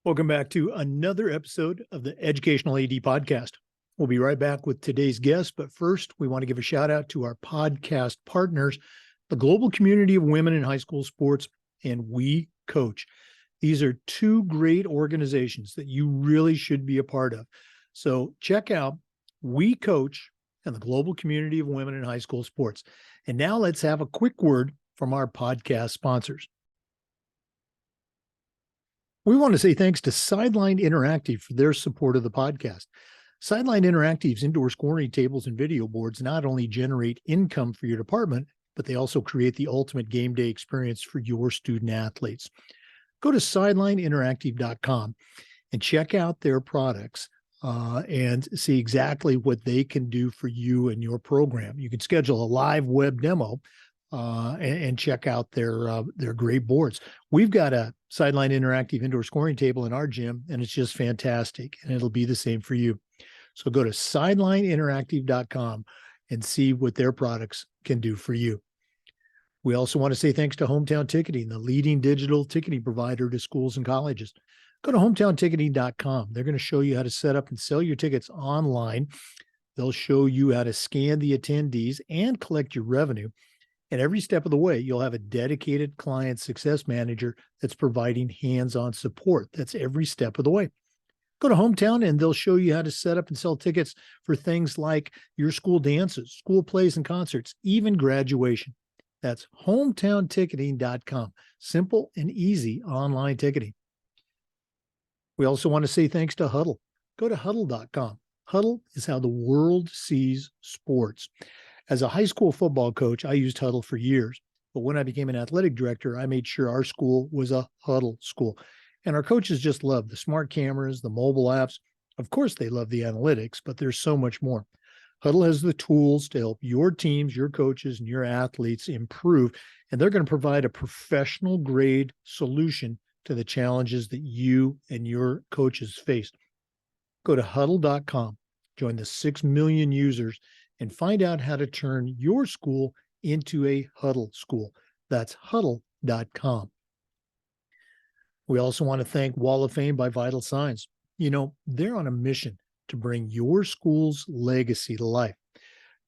Welcome back to another episode of the Educational AD Podcast. We'll be right back with today's guest, but first, we want to give a shout out to our podcast partners, the Global Community of Women in High School Sports, and We Coach. These are two great organizations that you really should be a part of. So check out We Coach and the Global Community of Women in High School Sports. And now let's have a quick word from our podcast sponsors. We want to say thanks to Sideline Interactive for their support of the podcast. Sideline Interactive's indoor scoring tables and video boards not only generate income for your department, but they also create the ultimate game day experience for your student athletes. Go to sidelineinteractive.com and check out their products and see exactly what they can do for you and your program. You can schedule a live web demo and check out their great boards. We've got a Sideline Interactive indoor scoring table in our gym, and it's just fantastic, and it'll be the same for you. So go to sidelineinteractive.com and see what their products can do for you. We also want to say thanks to Hometown Ticketing, the leading digital ticketing provider to schools and colleges. Go to hometownticketing.com. They're going to show you how to set up and sell your tickets online. They'll show you how to scan the attendees and collect your revenue. And every step of the way, you'll have a dedicated client success manager that's providing hands-on support. That's every step of the way. Go to Hometown and they'll show you how to set up and sell tickets for things like your school dances, school plays and concerts, even graduation. That's hometownticketing.com. Simple and easy online ticketing. We also want to say thanks to Huddle. Go to huddle.com. Huddle is how the world sees sports. As a high school football coach, I used Huddle for years. But when I became an athletic director, I made sure our school was a Huddle school. And our coaches just love the smart cameras, the mobile apps. Of course, they love the analytics, but there's so much more. Huddle has the tools to help your teams, your coaches, and your athletes improve. And they're going to provide a professional grade solution to the challenges that you and your coaches face. Go to huddle.com, join the 6 million users, and find out how to turn your school into a Huddle school. That's huddle.com. We also want to thank Wall of Fame by Vital Signs. You know, they're on a mission to bring your school's legacy to life.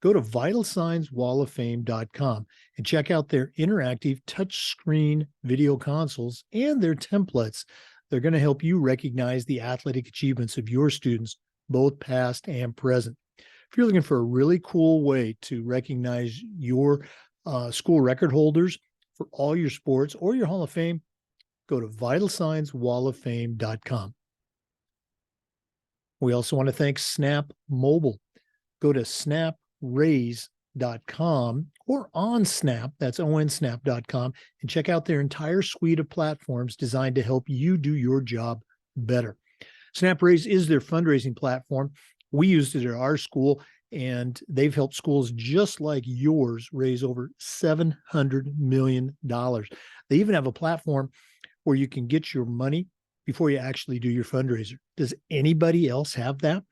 Go to vitalsignswalloffame.com and check out their interactive touchscreen video consoles and their templates. They're going to help you recognize the athletic achievements of your students, both past and present. If you're looking for a really cool way to recognize your school record holders for all your sports or your Hall of Fame, go to vitalsignswalloffame.com. We also want to thank Snap Mobile. Go to snapraise.com or on Snap, that's onsnap.com, and check out their entire suite of platforms designed to help you do your job better. SnapRaise is their fundraising platform. We used it at our school, and they've helped schools just like yours raise over $700 million. They even have a platform where you can get your money before you actually do your fundraiser. Does anybody else have that?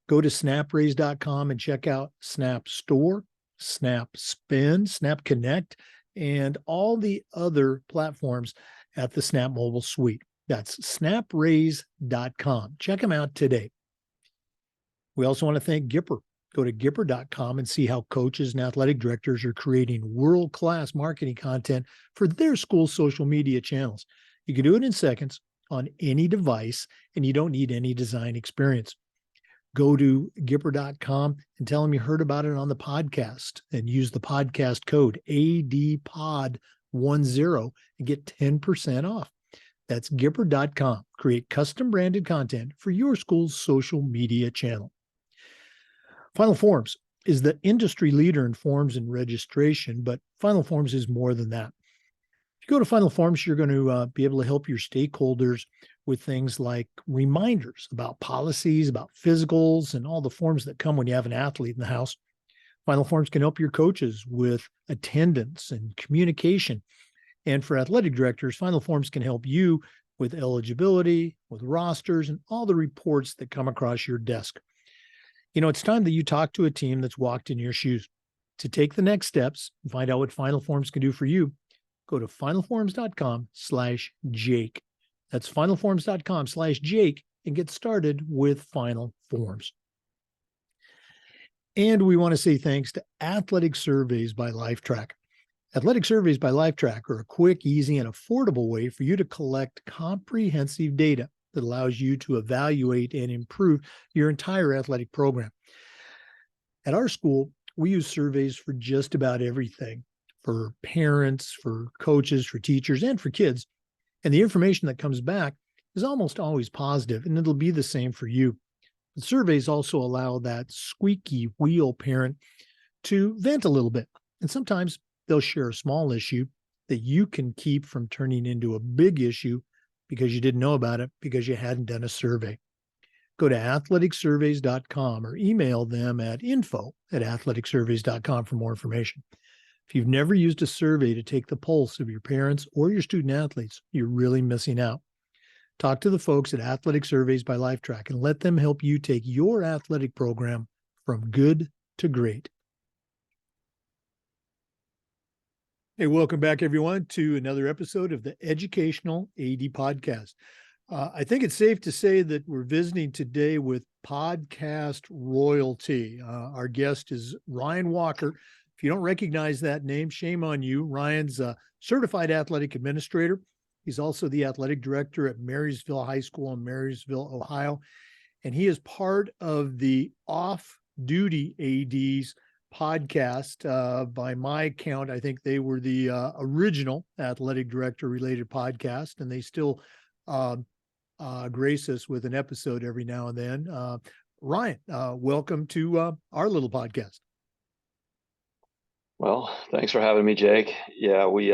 Go to snapraise.com and check out Snap Store, Snap Spend, Snap Connect, and all the other platforms at the Snap Mobile Suite. That's snapraise.com. Check them out today. We also want to thank Gipper. Go to Gipper.com and see how coaches and athletic directors are creating world-class marketing content for their school social media channels. You can do it in seconds on any device, and you don't need any design experience. Go to Gipper.com and tell them you heard about it on the podcast and use the podcast code ADPOD10 and get 10% off. That's Gipper.com. Create custom branded content for your school's social media channel. Final Forms is the industry leader in forms and registration, but Final Forms is more than that. If you go to Final Forms, you're going to be able to help your stakeholders with things like reminders about policies, about physicals, and all the forms that come when you have an athlete in the house. Final Forms can help your coaches with attendance and communication. And for athletic directors, Final Forms can help you with eligibility, with rosters, and all the reports that come across your desk. You know, it's time that you talk to a team that's walked in your shoes. To take the next steps and find out what Final Forms can do for you, go to finalforms.com/Jake. That's finalforms.com/Jake and get started with Final Forms. And we want to say thanks to Athletic Surveys by Lifetrack. Athletic Surveys by Lifetrack are a quick, easy, and affordable way for you to collect comprehensive data that allows you to evaluate and improve your entire athletic program. At our school, we use surveys for just about everything, for parents, for coaches, for teachers, and for kids. And the information that comes back is almost always positive, and it'll be the same for you. The surveys also allow that squeaky wheel parent to vent a little bit. And sometimes they'll share a small issue that you can keep from turning into a big issue because you didn't know about it because you hadn't done a survey. Go to athleticsurveys.com or email them at info@athleticsurveys.com for more information. If you've never used a survey to take the pulse of your parents or your student athletes, you're really missing out. Talk to the folks at Athletic Surveys by Lifetrack and let them help you take your athletic program from good to great. Hey, welcome back, everyone, to another episode of the Educational AD Podcast. I think it's safe to say that we're visiting today with podcast royalty. Our guest is Ryan Walker. If you don't recognize that name, shame on you. Ryan's a certified athletic administrator. He's also the athletic director at Marysville High School in Marysville, Ohio. And he is part of the Off-Duty ADs podcast. By my count, I think they were the original athletic director related podcast, and they still grace us with an episode every now and then. Ryan, welcome to our little podcast. Well, thanks for having me, Jake. Yeah, we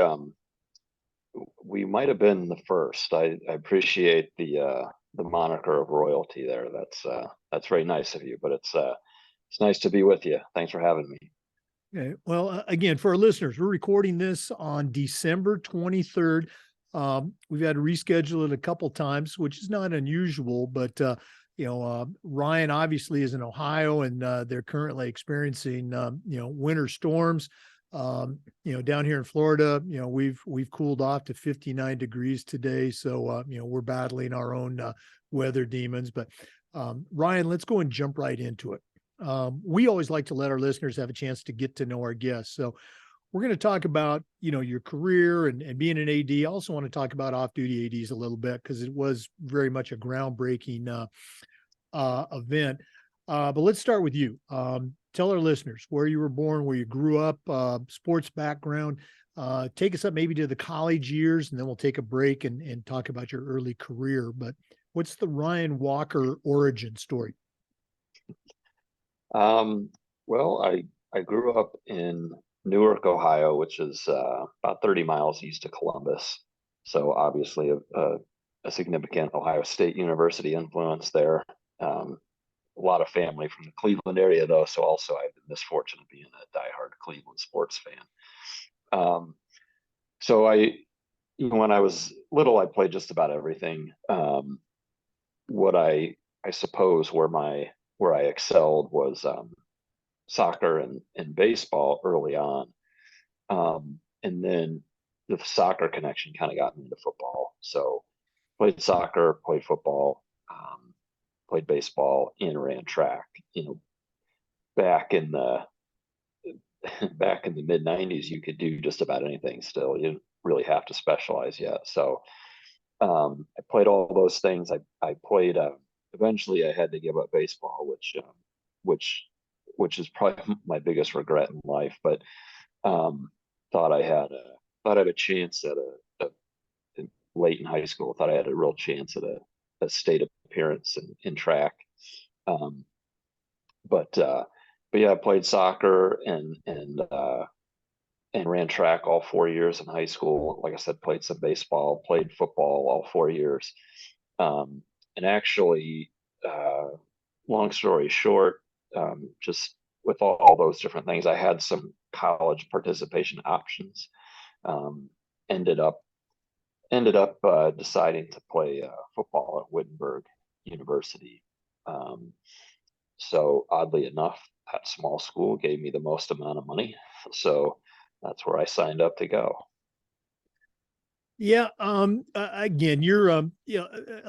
might have been the first. I appreciate the moniker of royalty there. That's very nice of you, but it's nice to be with you. Thanks for having me. Okay. Well, again, for our listeners, we're recording this on December 23rd. We've had to reschedule it a couple times, which is not unusual, but Ryan obviously is in Ohio, and they're currently experiencing winter storms. Down here in Florida, we've cooled off to 59 degrees today, so we're battling our own weather demons. But Ryan, let's go and jump right into it. We always like to let our listeners have a chance to get to know our guests. So we're going to talk about, your career and being an AD. I also want to talk about off-duty ADs a little bit because it was very much a groundbreaking event. But let's start with you. Tell our listeners where you were born, where you grew up, sports background. Take us up maybe to the college years, and then we'll take a break and talk about your early career. But what's the Ryan Walker origin story? Well, I grew up in Newark, Ohio, which is about 30 miles east of Columbus. So obviously a significant Ohio State University influence there. A lot of family from the Cleveland area, though. So also I have the misfortune of being a diehard Cleveland sports fan. So when I was little, I played just about everything. What I suppose where I excelled was soccer and baseball early on. And then the soccer connection kind of got me into football. So played soccer, played football, played baseball, and ran track. Back in the mid 90s, you could do just about anything still. You didn't really have to specialize yet. So I played all those things. I played, eventually I had to give up baseball, which is probably my biggest regret in life, but thought I had a chance at late in high school, thought I had a real chance at a state appearance in track. But yeah, I played soccer and ran track all 4 years in high school. Like I said, played some baseball, played football all 4 years. And actually, long story short, just with all those different things, I had some college participation options. Ended up deciding to play football at Wittenberg University. So oddly enough, that small school gave me the most amount of money. So that's where I signed up to go. Yeah. Again, you're a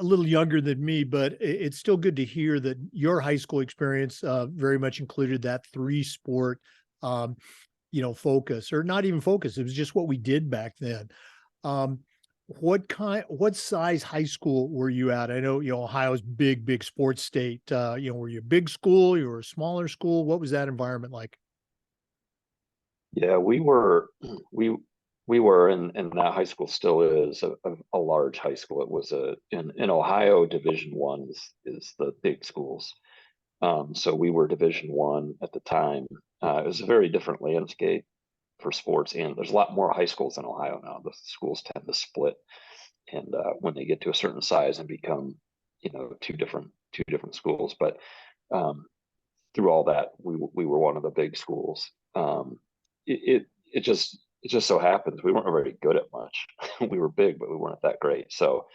little younger than me, but it's still good to hear that your high school experience very much included that three sport, um, focus, or not even focus. It was just what we did back then. Um, what size high school were you at? I know, Ohio's big sports state. Were you a big school? You were a smaller school? What was that environment like? Yeah, we were we we were and that high school still is a large high school. It was in Ohio, Division 1 is the big schools. So we were Division 1 at the time. It was a very different landscape for sports, and there's a lot more high schools in Ohio now. The schools tend to split, and when they get to a certain size and become, two different schools. But um, through all that, we were one of the big schools. It just so happens we weren't very good at much. We were big, but we weren't that great. So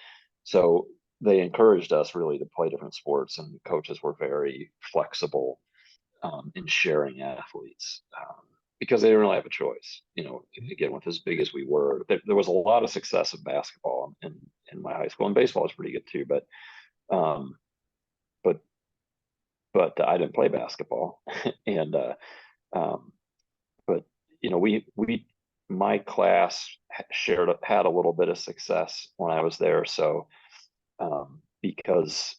they encouraged us really to play different sports, and coaches were very flexible in sharing athletes because they didn't really have a choice. Again, with as big as we were, there was a lot of success in basketball in my high school, and baseball was pretty good too. Um, but but I didn't play basketball, and um, but we my class had a little bit of success when I was there. So because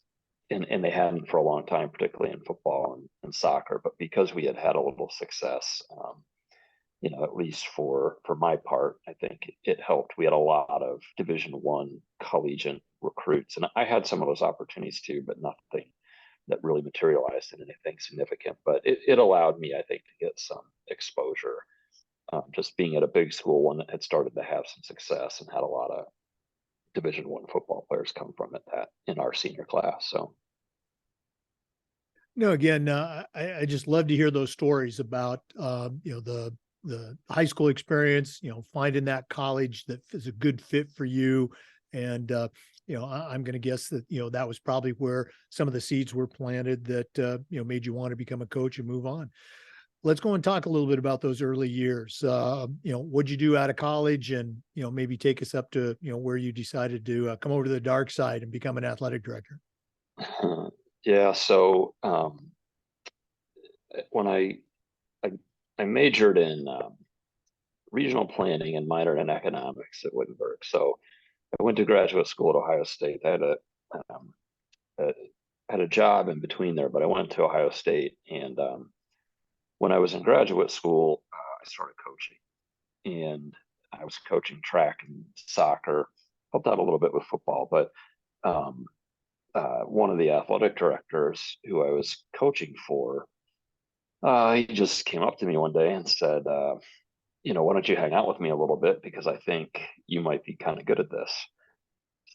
and they hadn't for a long time, particularly in football and soccer, but because we had a little success, at least for my part, I think it helped. We had a lot of Division 1 collegiate recruits, and I had some of those opportunities too, but nothing that really materialized in anything significant. But it allowed me, I think, to get some exposure, just being at a big school, one that had started to have some success and had a lot of Division 1 football players come from it that in our senior class. So No, again, I just love to hear those stories about the high school experience. Finding that college that is a good fit for you, and I'm going to guess that that was probably where some of the seeds were planted that made you want to become a coach and move on. Let's go and talk a little bit about those early years. What'd you do out of college, and maybe take us up to where you decided to come over to the dark side and become an athletic director. yeah, so when I, I majored in regional planning and minored in economics at Wittenberg. So I went to graduate school at Ohio State. Um, a had a job in between there, but I went to Ohio State, and when I was in graduate school, I started coaching, and I was coaching track and soccer. Helped out a little bit with football, but um, one of the athletic directors who I was coaching for, he just came up to me one day and said, why don't you hang out with me a little bit, because I think you might be kind of good at this.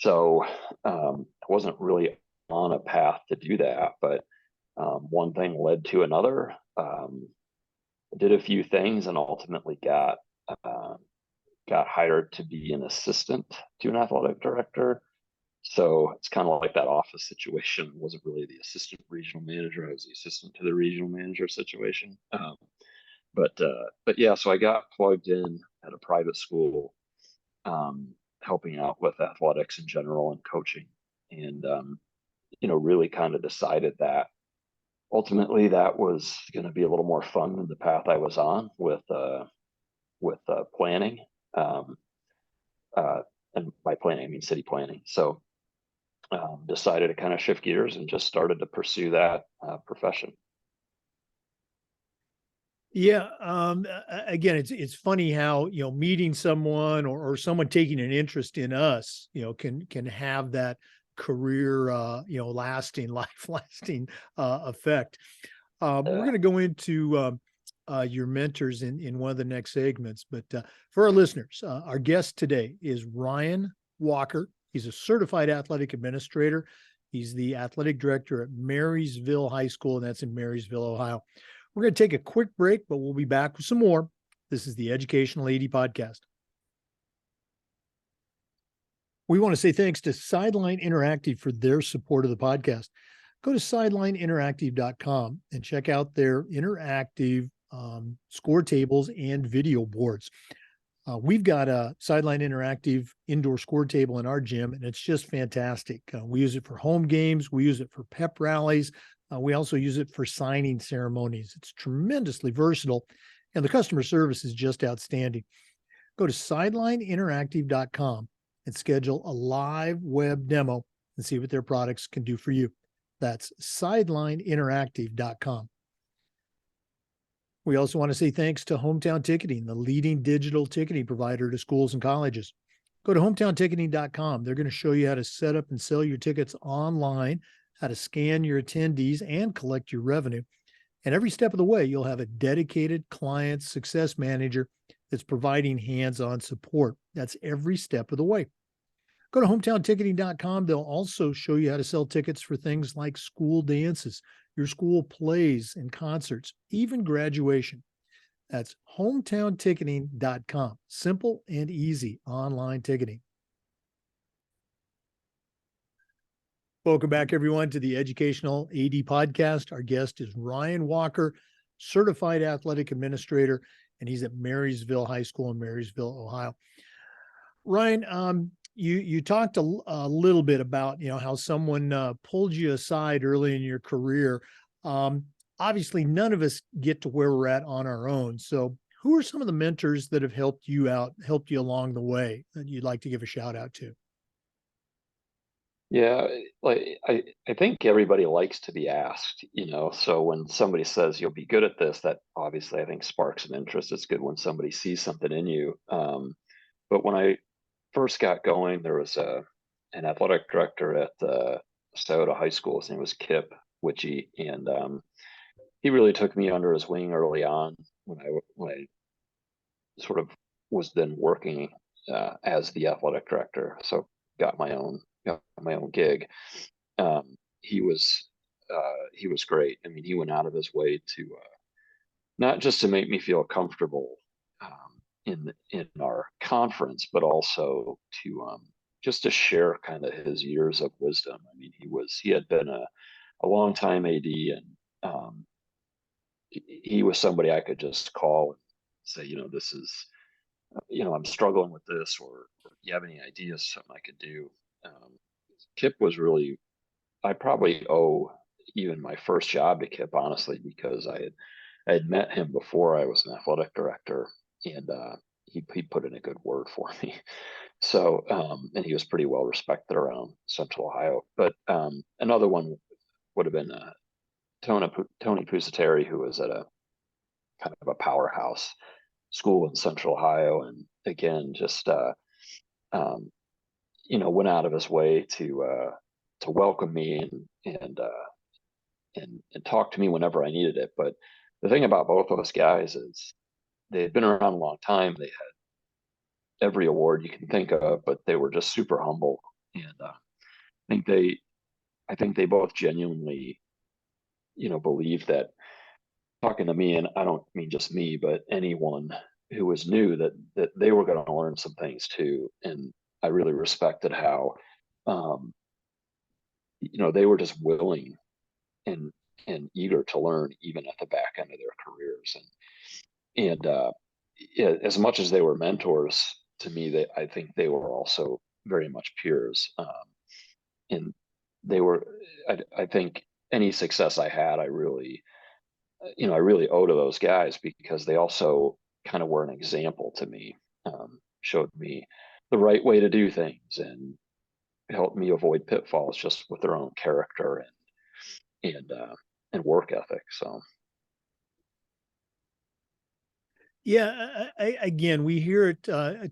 So I wasn't really on a path to do that, but one thing led to another. I did a few things and ultimately uh, got hired to be an assistant to an athletic director. So it's kind of like that office situation. I wasn't really the assistant regional manager. I was the assistant to the regional manager situation. But yeah, so I got plugged in at a private school, um, helping out with athletics in general and coaching, and really kind of decided that ultimately that was going to be a little more fun than the path I was on with planning. Um, uh, and by planning, I mean city planning. So decided to kind of shift gears and just started to pursue that profession. Yeah. Again, it's funny how meeting someone, or someone taking an interest in us, can have that career, lasting, life lasting effect. We're Uh, going to go into your mentors in one of the next segments, but for our listeners, our guest today is Ryan Walker. He's a certified athletic administrator. He's the athletic director at Marysville High School, and that's in Marysville, Ohio. We're going to take a quick break, but we'll be back with some more. This is the Educational AD Podcast. We want to say thanks to Sideline Interactive for their support of the podcast. Go to sidelineinteractive.com and check out their interactive score tables and video boards. We've got a Sideline Interactive indoor score table in our gym, and it's just fantastic. We use it for home games. We use it for pep rallies. We also use it for signing ceremonies. It's tremendously versatile, and the customer service is just outstanding. Go to sidelineinteractive.com and schedule a live web demo and see what their products can do for you. That's sidelineinteractive.com. We also want to say thanks to Hometown Ticketing, the leading digital ticketing provider to schools and colleges. Go to hometownticketing.com. They're going to show you how to set up and sell your tickets online, how to scan your attendees and collect your revenue. And every step of the way, you'll have a dedicated client success manager that's providing hands-on support. That's every step of the way. Go to hometownticketing.com. They'll also show you how to sell tickets for things like school dances, your school plays and concerts, even graduation. That's hometownticketing.com. Simple and easy online ticketing. Welcome back, everyone, to the Educational AD Podcast. Our guest is Ryan Walker, Certified Athletic Administrator, and he's at Marysville High School in Marysville, Ohio. Ryan, you talked a little bit about, how someone pulled you aside early in your career. Obviously, none of us get to where we're at on our own. So who are some of the mentors that have helped you along the way that you'd like to give a shout out to? Yeah, like I think everybody likes to be asked, so when somebody says you'll be good at this, that obviously I think sparks an interest. It's good when somebody sees something in you. But when I first got going, there was an athletic director at Scioto High School. His name was Kip Witchy, and he really took me under his wing early on when I sort of was then working as the athletic director. So got my own gig. He was great. I mean, he went out of his way to not just to make me feel comfortable in our conference, but also to just to share kind of his years of wisdom. I mean, he had been a long time AD, and he was somebody I could just call and say, this is, I'm struggling with this, or you have any ideas, something I could do. Kip was really, I probably owe even my first job to Kip, honestly, because I had met him before I was an athletic director, and he put in a good word for me. So, and he was pretty well respected around Central Ohio. But another one would have been Tony Pusateri, who was at a kind of a powerhouse school in Central Ohio, and again, just went out of his way to welcome me and talk to me whenever I needed it. But the thing about both of those guys is they had been around a long time. They had every award you can think of, but they were just super humble. And I think they both genuinely, believe that talking to me, and I don't mean just me, but anyone who was new, that they were going to learn some things too. And I really respected how, they were just willing and eager to learn even at the back end of their careers. And as much as they were mentors to me, I think they were also very much peers. And they were, I think any success I had, I really owe to those guys, because they also kind of were an example to me, showed me the right way to do things, and helped me avoid pitfalls just with their own character and work ethic. So. Yeah, again, we hear it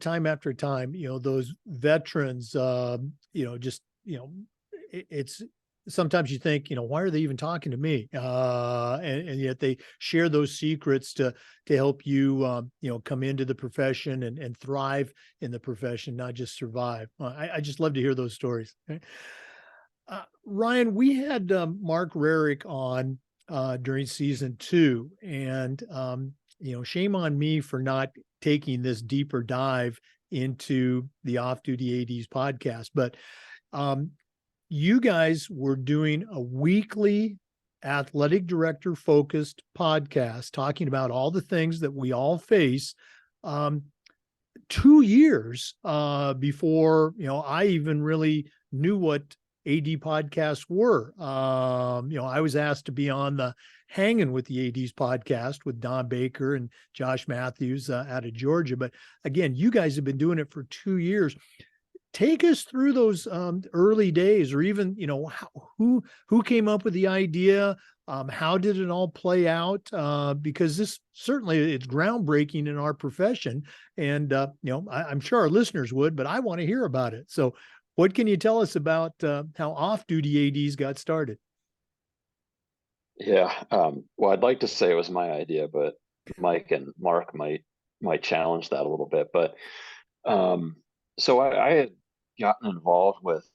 time after time. Those veterans. It's sometimes you think, why are they even talking to me? And yet they share those secrets to help you, come into the profession and thrive in the profession, not just survive. I just love to hear those stories. Ryan, we had Mark Rarick on during season 2, and shame on me for not taking this deeper dive into the Off-Duty ADs podcast, but you guys were doing a weekly athletic director focused podcast talking about all the things that we all face. 2 years before, I even really knew what AD podcasts were. I was asked to be on the Hanging with the ADs podcast with Don Baker and Josh Matthews out of Georgia. But again, you guys have been doing it for 2 years. Take us through those early days, or even, who came up with the idea? How did it all play out? Because this certainly, it's groundbreaking in our profession, and I'm sure our listeners would, but I want to hear about it. So, what can you tell us about how off-duty ADs got started? Yeah. Well, I'd like to say it was my idea, but Mike and Mark might challenge that a little bit. But so I had gotten involved with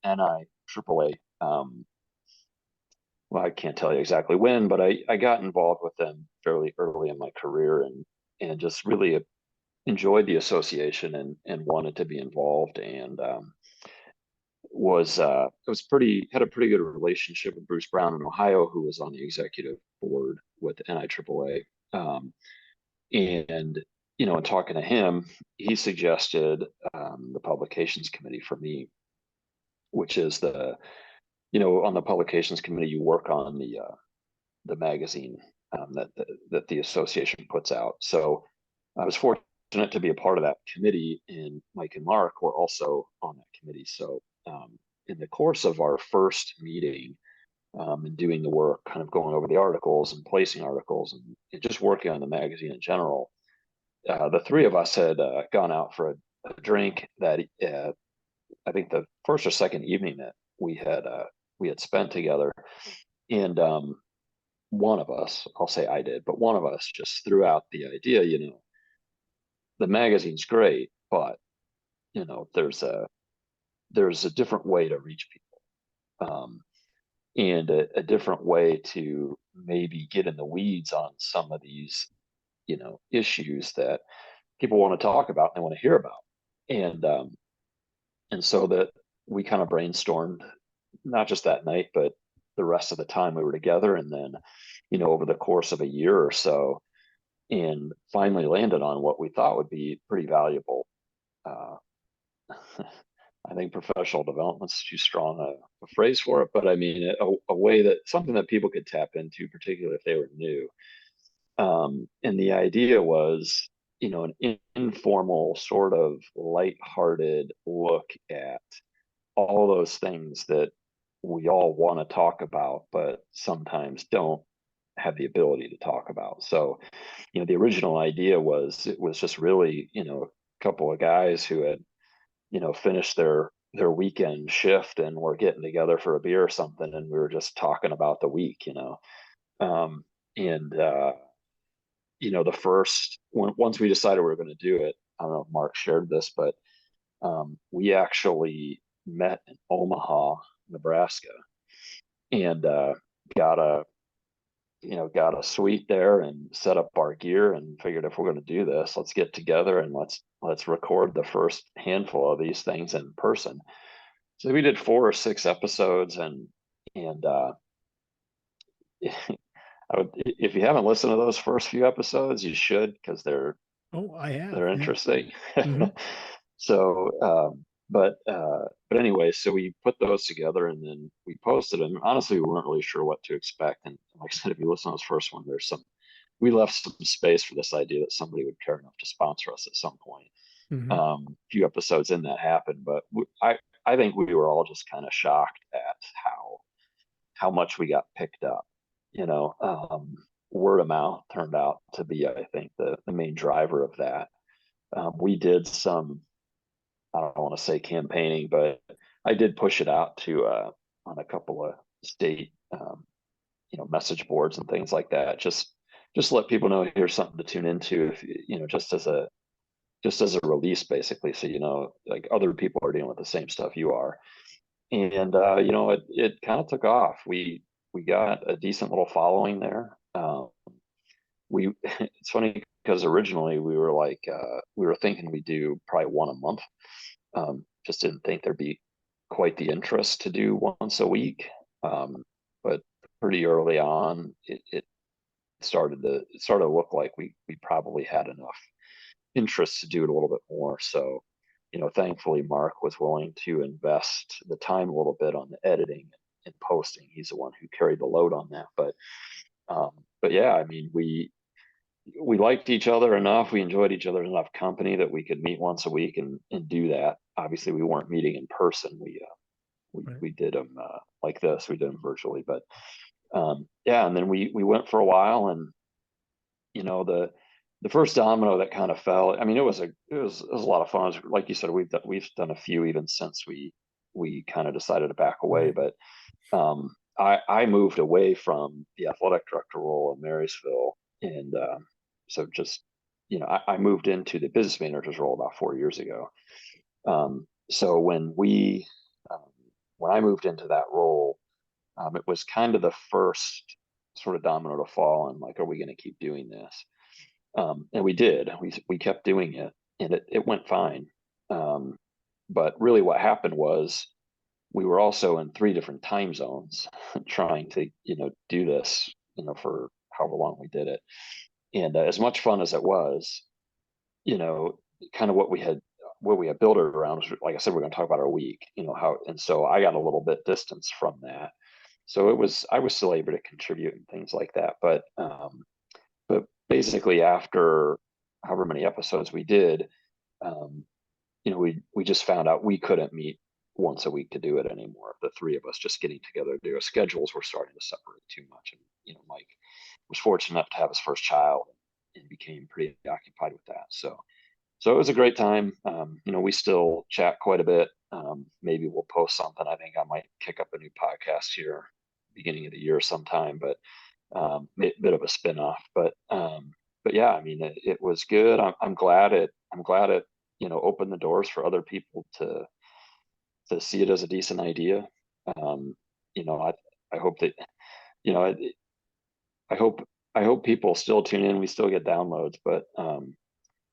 NI AAA. Well, I can't tell you exactly when, but I got involved with them fairly early in my career, and just really enjoyed the association, and wanted to be involved, and was pretty had a pretty good relationship with Bruce Brown in Ohio, who was on the executive board with NIAAA. And in talking to him, he suggested the publications committee for me, which is on the publications committee, you work on the magazine that the association puts out. So I was fortunate to be a part of that committee, and Mike and Mark were also on that committee. So in the course of our first meeting, and doing the work, kind of going over the articles and placing articles, and just working on the magazine in general, the three of us had gone out for a drink that I think the first or second evening that we had spent together, and one of us, I'll say I did, but one of us just threw out the idea, the magazine's great, but there's a different way to reach people, and a different way to maybe get in the weeds on some of these issues that people want to talk about and they want to hear about. And so that we kind of brainstormed, not just that night, but the rest of the time we were together, and then over the course of a year or so, and finally landed on what we thought would be pretty valuable. uh, I think professional development's too strong a phrase for it, but I mean a way, that something that people could tap into, particularly if they were new. And the idea was, an informal, sort of lighthearted look at all those things that we all want to talk about, but sometimes don't have the ability to talk about. So, the original idea was, it was just really, a couple of guys who had, finished their weekend shift and were getting together for a beer or something, and we were just talking about the week, um, and the first once we decided we were going to do it, I don't know if Mark shared this, but we actually met in Omaha, Nebraska, and got a got a suite there and set up our gear, and figured, if we're going to do this, let's get together and let's record the first handful of these things in person. So we did 4 or 6 episodes, and if you haven't listened to those first few episodes, you should, because Oh, I have. they're Yeah. interesting. Mm-hmm. So, but anyway, so we put those together, and then we posted them. Honestly, we weren't really sure what to expect. And like I said, if you listen to this first one, we left some space for this idea that somebody would care enough to sponsor us at some point. Mm-hmm. A few episodes in that happened, but I think we were all just kind of shocked at how much we got picked up. Word of mouth turned out to be, I think, the main driver of that. We did some, I don't want to say campaigning, but I did push it out to on a couple of state, message boards and things like that. Just let people know, here's something to tune into, if just as a release, basically, so like other people are dealing with the same stuff you are. And it kind of took off. We got a decent little following there. We It's funny, because originally we were like, we were thinking we'd do probably one a month. Just didn't think there'd be quite the interest to do once a week. But pretty early on, it started to look like we probably had enough interest to do it a little bit more. So, thankfully Mark was willing to invest the time a little bit on the editing and posting. He's the one who carried the load on that. But yeah, I mean, we liked each other enough. We enjoyed each other enough company that we could meet once a week and do that. Obviously, we weren't meeting in person. We did them like this. We did them virtually, but yeah. And then we went for a while, and the first domino that kind of fell. I mean, it was a lot of fun. Like you said, we've done a few even since we kind of decided to back away. Right. But I moved away from the athletic director role in Marysville, and so just I moved into the business manager's role about 4 years ago. So um, when I moved into that role, it was kind of the first sort of domino to fall, and like, are we going to keep doing this? And we did. We kept doing it, and it went fine. But really, what happened was we were also in 3 different time zones trying to do this for however long we did it. And as much fun as it was, kind of what we had built it around was, like I said, we're going to talk about our week, how, and so I got a little bit distance from that. So I was still able to contribute and things like that. But basically after however many episodes we did, we just found out we couldn't meet once a week to do it anymore. The 3 of us just getting together to do it. Schedules were starting to separate too much. And, Mike was fortunate enough to have his first child and became pretty occupied with that. So it was a great time. We still chat quite a bit. Maybe we'll post something. I think I might kick up a new podcast here beginning of the year sometime, but bit of a spin-off. But yeah, I mean, it was good. I'm glad it opened the doors for other people to see it as a decent idea. I hope that I hope people still tune in. We still get downloads, but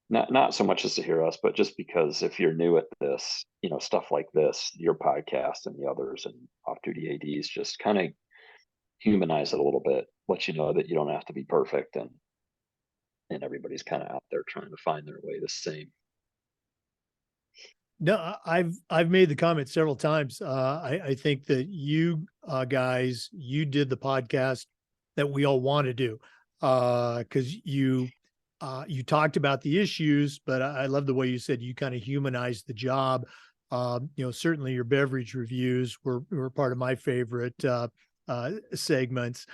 not so much as to hear us, but just because if you're new at this, stuff like this, your podcast and the others and off-duty ADs, just kind of humanize it a little bit, let you know that you don't have to be perfect, and everybody's kind of out there trying to find their way the same. No, I've made the comment several times. I think that you guys, you did the podcast that we all want to do, because you talked about the issues, but I love the way you said you kind of humanized the job. Certainly your beverage reviews were part of my favorite segments,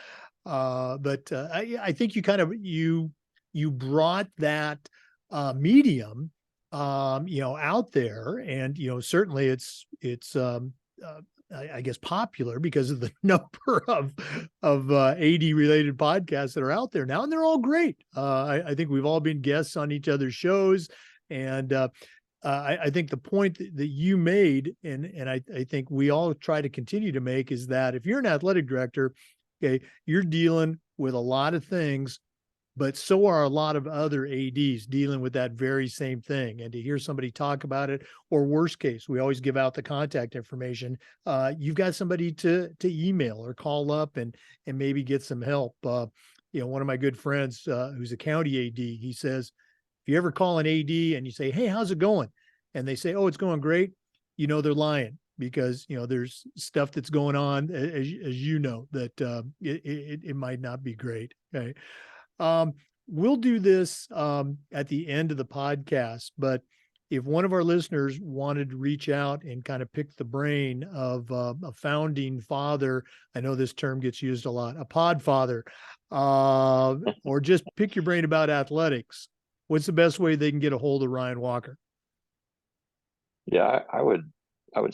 but I think you kind of you brought that medium out there, and certainly it's I guess popular because of the number of AD related podcasts that are out there now, and they're all great. I think we've all been guests on each other's shows, and I think the point that you made, and I think we all try to continue to make, is that if you're an athletic director, okay, you're dealing with a lot of things, but so are a lot of other ADs dealing with that very same thing. And to hear somebody talk about it, or worst case, we always give out the contact information. You've got somebody to email or call up and maybe get some help. One of my good friends who's a county AD, he says, if you ever call an AD and you say, hey, how's it going? And they say, oh, it's going great. They're lying, because there's stuff that's going on, as you know, that it might not be great. Okay. We'll do this at the end of the podcast, but if one of our listeners wanted to reach out and kind of pick the brain of a founding father, I know this term gets used a lot, a pod father, or just pick your brain about athletics, what's the best way they can get a hold of Ryan Walker? Yeah, I would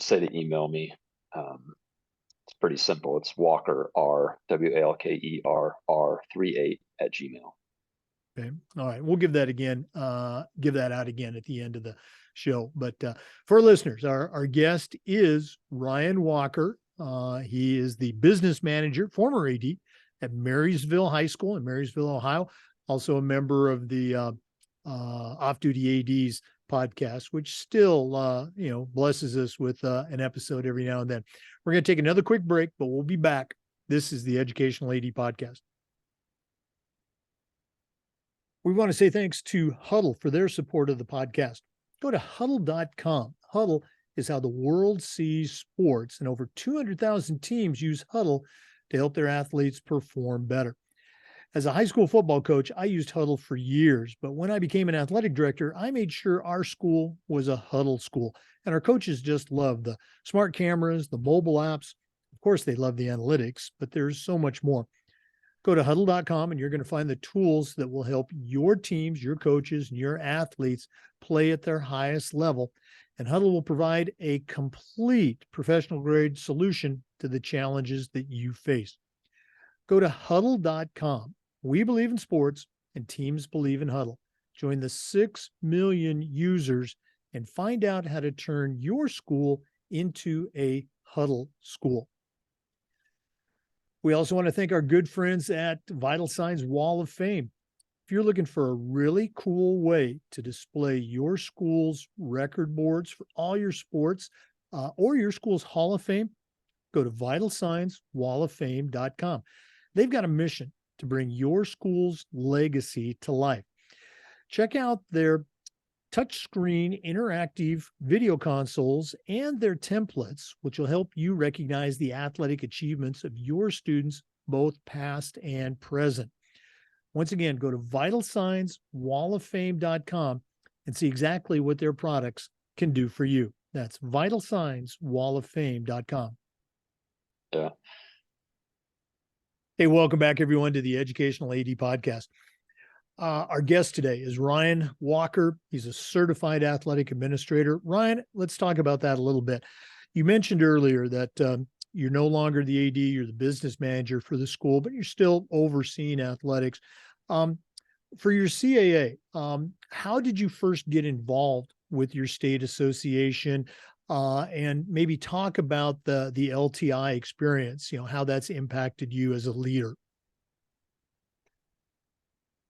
say to email me. It's pretty simple. It's Walker R WALKER R38@gmail. Okay. All right. We'll give that again, give that out again at the end of the show. But for our listeners, our guest is Ryan Walker. He is the business manager, former AD at Marysville High School in Marysville, Ohio. Also a member of the Off-Duty ADs podcast, which still, blesses us with an episode every now and then. We're going to take another quick break, but we'll be back. This is the Educational AD Podcast. We want to say thanks to Huddle for their support of the podcast. Go to huddle.com. Huddle is how the world sees sports, and over 200,000 teams use Huddle to help their athletes perform better. As a high school football coach, I used Huddle for years, but when I became an athletic director, I made sure our school was a Huddle school. And our coaches just love the smart cameras, the mobile apps. Of course, they love the analytics, but there's so much more. Go to huddle.com and you're going to find the tools that will help your teams, your coaches, and your athletes play at their highest level. And Huddle will provide a complete professional grade solution to the challenges that you face. Go to huddle.com. We believe in sports and teams believe in Huddle. Join the 6 million users and find out how to turn your school into a Huddle school. We also want to thank our good friends at Vital Signs Wall of Fame. If you're looking for a really cool way to display your school's record boards for all your sports or your school's Hall of Fame, go to vitalsignswalloffame.com. They've got a mission to bring your school's legacy to life. Check out their touchscreen interactive video consoles and their templates, which will help you recognize the athletic achievements of your students, both past and present. Once again, go to vitalsignswalloffame.com and see exactly what their products can do for you. That's vitalsignswalloffame.com. Yeah. Hey, welcome back, everyone, to the Educational AD Podcast. Our guest today is Ryan Walker. He's a certified athletic administrator. Ryan, let's talk about that a little bit. You mentioned earlier that you're no longer the AD, you're the business manager for the school, but you're still overseeing athletics. For your CAA, how did you first get involved with your state association? And maybe talk about the LTI experience, how that's impacted you as a leader.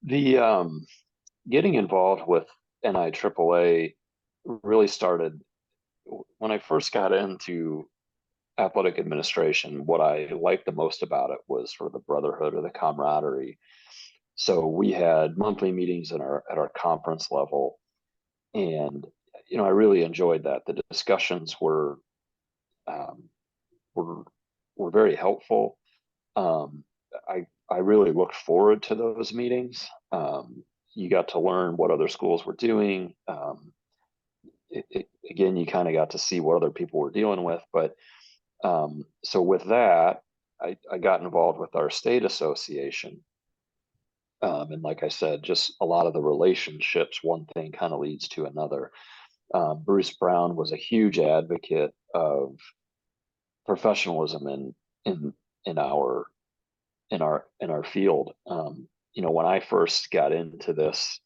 The getting involved with NIAAA really started when I first got into athletic administration. What I liked the most about it was sort of the brotherhood or the camaraderie. So we had monthly meetings at our conference level, and I really enjoyed that. The discussions um, were were very helpful. Um, I really looked forward to those meetings. You got to learn what other schools were doing. Again, you kind of got to see what other people were dealing with. But so with that, I got involved with our state association. And like I said, just a lot of the relationships, one thing kind of leads to another. Bruce Brown was a huge advocate of professionalism in our field. When I first got into this,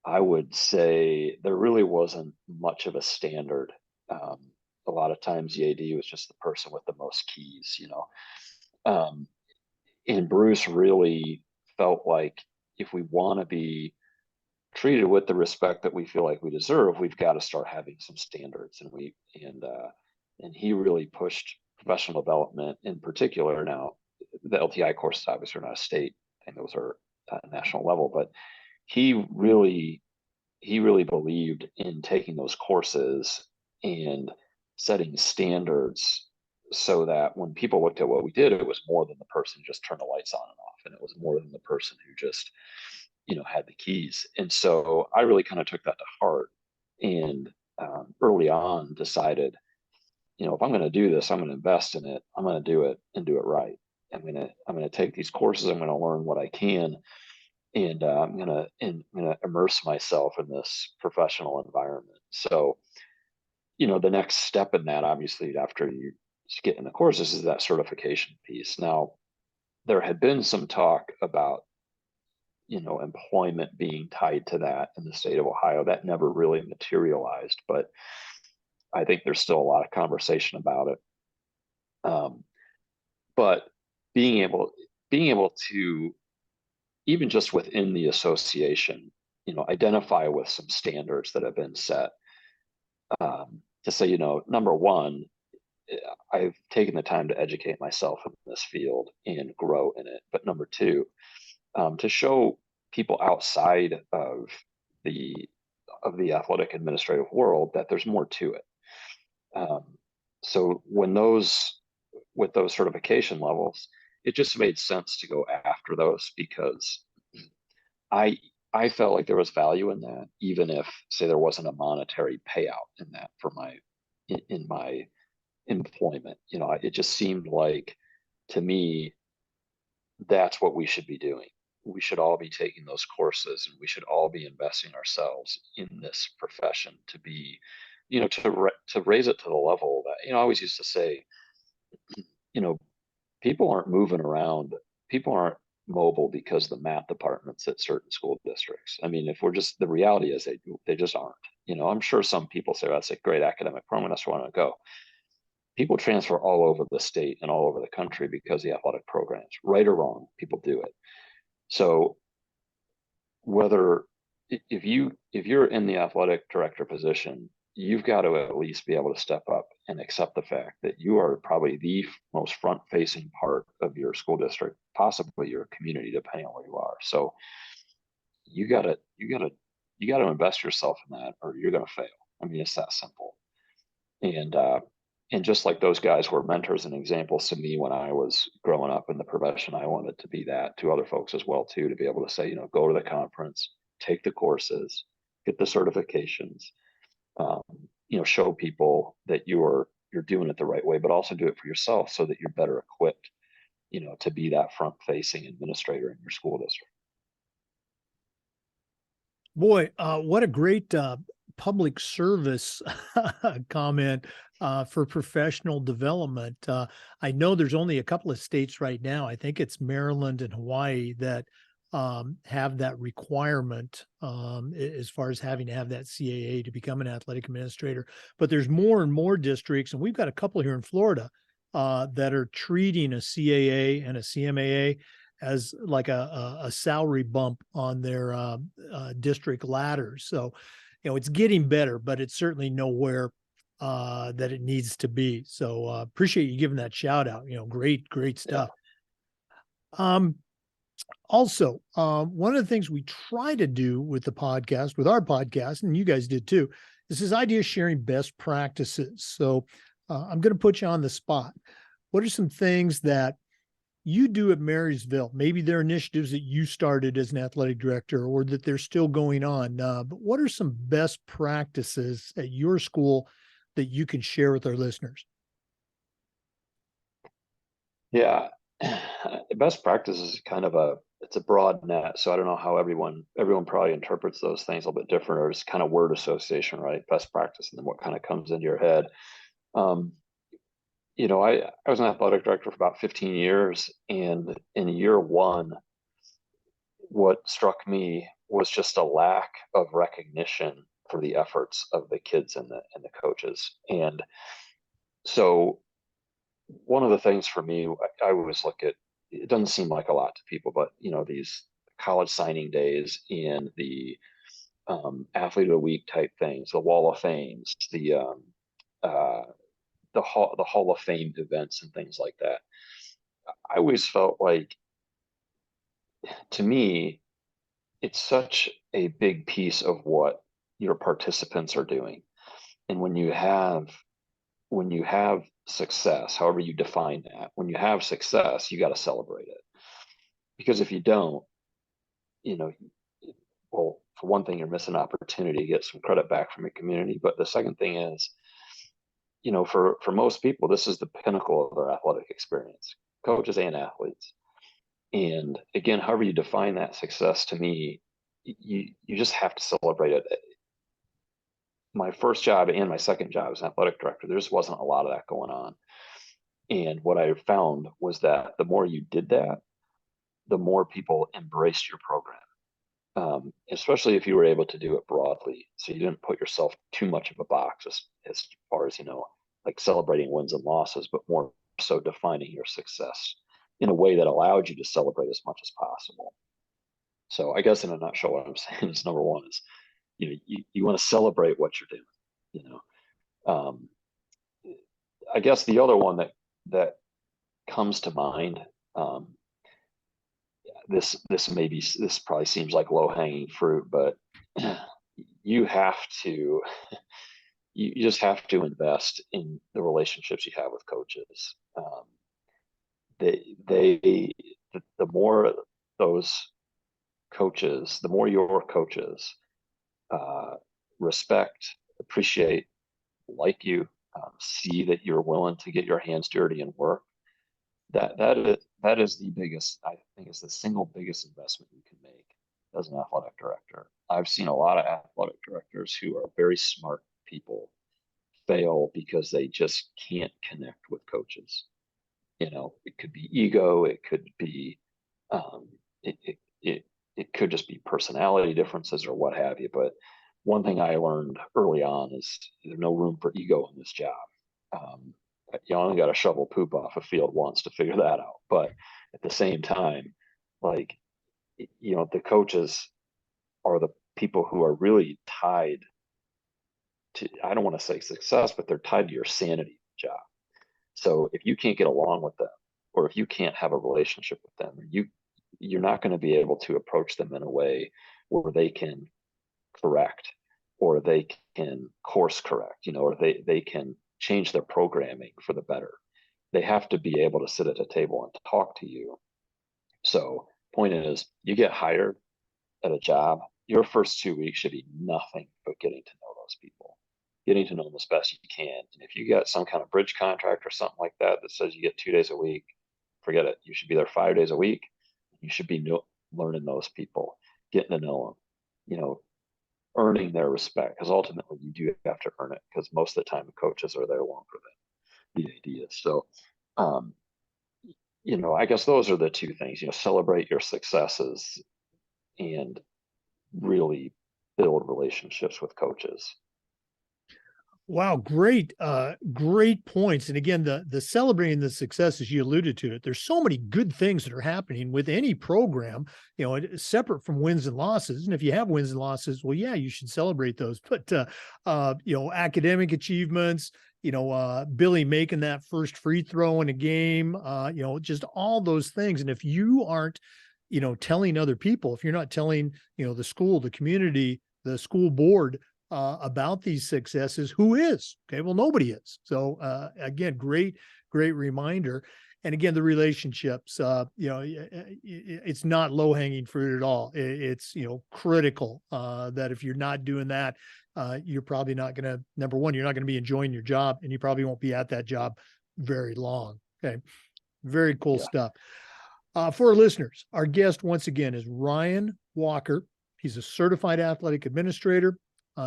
I would say there really wasn't much of a standard. A lot of times the AD was just the person with the most keys, um, and Bruce really felt like if we want to be treated with the respect that we feel like we deserve, we've got to start having some standards. And he really pushed professional development in particular. Now, the LTI courses obviously are not a state thing; those are national level. But he really believed in taking those courses and setting standards so that when people looked at what we did, it was more than the person who just turned the lights on and off, and it was more than the person who just had the keys. And so I really kind of took that to heart, and early on decided, if I'm going to do this, I'm going to invest in it. I'm going to do it and do it right. I'm going to take these courses. I'm going to learn what I can, and I'm going to immerse myself in this professional environment. So, the next step in that, obviously, after you get in the courses, is that certification piece. Now, there had been some talk about employment being tied to that in the state of Ohio. That never really materialized, but I think there's still a lot of conversation about it. But being able to, even just within the association, identify with some standards that have been set, to say, number one, I've taken the time to educate myself in this field and grow in it. But number two, to show people outside of the athletic administrative world that there's more to it. So with those certification levels, it just made sense to go after those because I I felt like there was value in that, even if, say, there wasn't a monetary payout in that for in my employment. It just seemed like, to me, that's what we should be doing. We should all be taking those courses, and we should all be investing ourselves in this profession to be, to raise it to the level that, I always used to say, you know, people aren't moving around. People aren't mobile because the math departments at certain school districts. I mean, if we're just, the reality is they just aren't. I'm sure some people say, that's a great academic program, that's where I want to go. People transfer all over the state and all over the country because the athletic programs, right or wrong, people do it. So whether if you're in the athletic director position, you've got to at least be able to step up and accept the fact that you are probably the most front facing part of your school district, possibly your community, depending on where you are. So you gotta invest yourself in that, or you're gonna fail. I mean, it's that simple. And just like those guys were mentors and examples to me when I was growing up in the profession, I wanted to be that to other folks as well too, to be able to say, go to the conference, take the courses, get the certifications, show people that you're doing it the right way, but also do it for yourself so that you're better equipped, to be that front facing administrator in your school district. Boy, what a great public service comment for professional development. I know there's only a couple of states right now. I think it's Maryland and Hawaii that have that requirement as far as having to have that CAA to become an athletic administrator. But there's more and more districts, and we've got a couple here in Florida that are treating a CAA and a CMAA as like a salary bump on their district ladders. So, it's getting better, but it's certainly nowhere that it needs to be. So appreciate you giving that shout out. Great stuff. Yeah. Also, one of the things we try to do with our podcast, and you guys did too, is this idea of sharing best practices. So I'm going to put you on the spot. What are some things that you do at Marysville? Maybe they're initiatives that you started as an athletic director or that they're still going on. But what are some best practices at your school that you can share with our listeners? Yeah. Best practice is kind of it's a broad net. So I don't know how everyone probably interprets those things a little bit different, or it's kind of word association, right? Best practice, and then what kind of comes into your head. I was an athletic director for about 15 years, and in year one, what struck me was just a lack of recognition for the efforts of the kids and the coaches. And so one of the things for me, I always look at, it doesn't seem like a lot to people, but these college signing days and the athlete of the week type things, the wall of fames, the Hall of Fame events and things like that. I always felt like, to me, it's such a big piece of what your participants are doing. And when you have success, however you define that, when you have success, you got to celebrate it. Because if you don't, well, for one thing, you're missing an opportunity to get some credit back from your community. But the second thing is, for most people, this is the pinnacle of their athletic experience, coaches and athletes. And again, however you define that success, to me, you just have to celebrate it. My first job and my second job as an athletic director, there just wasn't a lot of that going on. And what I found was that the more you did that, the more people embraced your program, especially if you were able to do it broadly. So you didn't put yourself too much of a box as far as, like celebrating wins and losses, but more so defining your success in a way that allowed you to celebrate as much as possible. So I guess in a nutshell, what I'm saying is, number one is, you want to celebrate what you're doing. I guess the other one that comes to mind, this probably seems like low hanging fruit, but you have to you just have to invest in the relationships you have with coaches. The more those coaches, the more your coaches uh, respect, appreciate, like you, see that you're willing to get your hands dirty and work. That is the biggest. I think is the single biggest investment you can make as an athletic director. I've seen a lot of athletic directors who are very smart people fail because they just can't connect with coaches. It could be ego, it could be um, it could just be personality differences or what have you. But one thing I learned early on is there's no room for ego in this job. Um, you only got to shovel poop off a field once to figure that out. But at the same time, like, the coaches are the people who are really tied to, I don't want to say success, but they're tied to your sanity job. So if you can't get along with them, or if you can't have a relationship with them, you're not going to be able to approach them in a way where they can correct, or they can course correct, or they can change their programming for the better. They have to be able to sit at a table and talk to you. So point is, you get hired at a job, your first 2 weeks should be nothing but getting to know those people, getting to know them as best you can. And if you got some kind of bridge contract or something like that that says you get 2 days a week, forget it. You should be there 5 days a week. You should be learning those people, getting to know them, earning their respect, because ultimately you do have to earn it, because most of the time the coaches are there longer than the ideas. So, I guess those are the two things, celebrate your successes and really build relationships with coaches. Wow, great points. And again, the celebrating the successes, you alluded to it. There's so many good things that are happening with any program, separate from wins and losses. And if you have wins and losses, well, yeah, you should celebrate those. But academic achievements, Billy making that first free throw in a game, just all those things. And if you aren't, telling other people, if you're not telling, the school, the community, the school board, about these successes, who is? Okay, well, nobody is. So again, great reminder. And again, the relationships, it's not low hanging fruit at all. It's critical that if you're not doing that, you're probably not going to, number one, you're not going to be enjoying your job, and you probably won't be at that job very long. Okay, very cool stuff. For our listeners, our guest once again is Ryan Walker. He's a certified athletic administrator.